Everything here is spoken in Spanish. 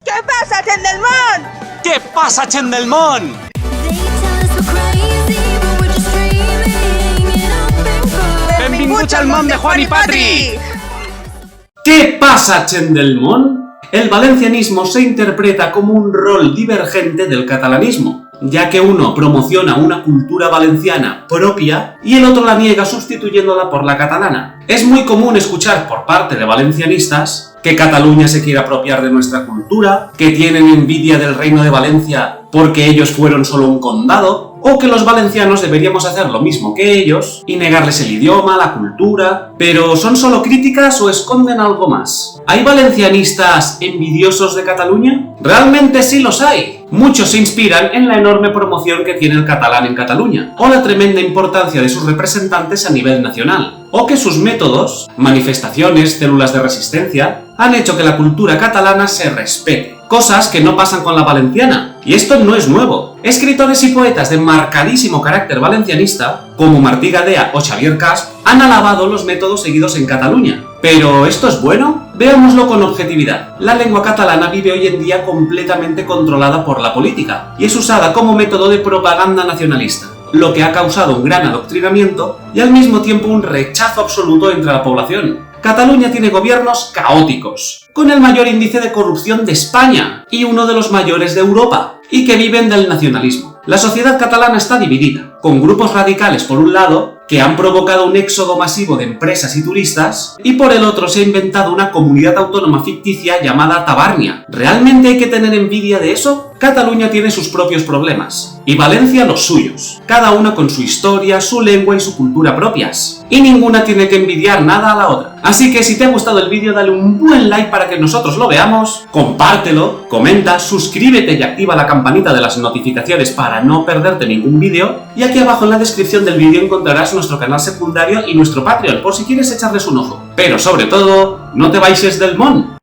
¿Qué pasa, Chendelmón? ¿Qué pasa, Chendelmón? Benvinguts al món de Juan y Patri. ¿Qué pasa, Chendelmón? El valencianismo se interpreta como un rol divergente del catalanismo, ya que uno promociona una cultura valenciana propia y el otro la niega sustituyéndola por la catalana. Es muy común escuchar por parte de valencianistas que Cataluña se quiere apropiar de nuestra cultura, que tienen envidia del Reino de Valencia porque ellos fueron solo un condado, o que los valencianos deberíamos hacer lo mismo que ellos y negarles el idioma, la cultura. ¿Pero son solo críticas o esconden algo más? ¿Hay valencianistas envidiosos de Cataluña? Realmente sí los hay. Muchos se inspiran en la enorme promoción que tiene el catalán en Cataluña, o la tremenda importancia de sus representantes a nivel nacional, o que sus métodos, manifestaciones, células de resistencia, han hecho que la cultura catalana se respete. Cosas que no pasan con la valenciana. Y esto no es nuevo. Escritores y poetas de marcadísimo carácter valencianista, como Martí Gadea o Xavier Casp, han alabado los métodos seguidos en Cataluña. ¿Pero esto es bueno? Veámoslo con objetividad. La lengua catalana vive hoy en día completamente controlada por la política, y es usada como método de propaganda nacionalista, lo que ha causado un gran adoctrinamiento y al mismo tiempo un rechazo absoluto entre la población. Cataluña tiene gobiernos caóticos, con el mayor índice de corrupción de España y uno de los mayores de Europa, y que viven del nacionalismo. La sociedad catalana está dividida, con grupos radicales por un lado, que han provocado un éxodo masivo de empresas y turistas, y por el otro se ha inventado una comunidad autónoma ficticia llamada Tabárnia. ¿Realmente hay que tener envidia de eso? Cataluña tiene sus propios problemas, y Valencia los suyos, cada una con su historia, su lengua y su cultura propias, y ninguna tiene que envidiar nada a la otra. Así que si te ha gustado el vídeo, dale un buen like para que nosotros lo veamos, compártelo, comenta, suscríbete y activa la campanita de las notificaciones para no perderte ningún vídeo, y aquí abajo en la descripción del vídeo encontrarás nuestro canal secundario y nuestro Patreon por si quieres echarles un ojo. Pero sobre todo, no te vayas del mon.